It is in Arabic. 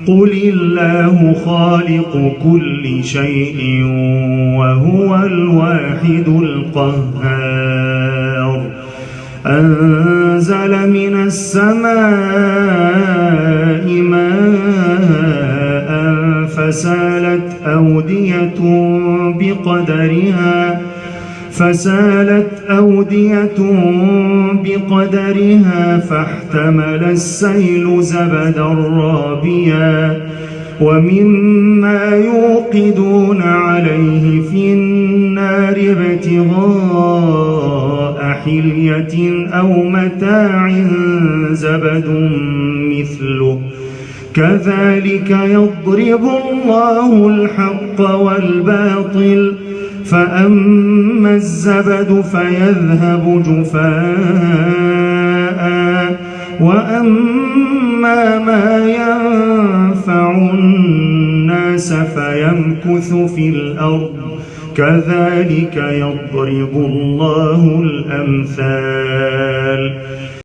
قل الله خالق كل شيء وهو الواحد القهار أنزل من السماء ماء فسالت أودية بقدرها فاحتمل السيل زبدا رابيا ومما يوقدون عليه في النار ابتغاء حلية أو متاع زبد مثله كذلك يضرب الله الحق والباطل فأما الزبد فيذهب جفاء وأما ما ينفع الناس فيمكث في الأرض كذلك يضرب الله الأمثال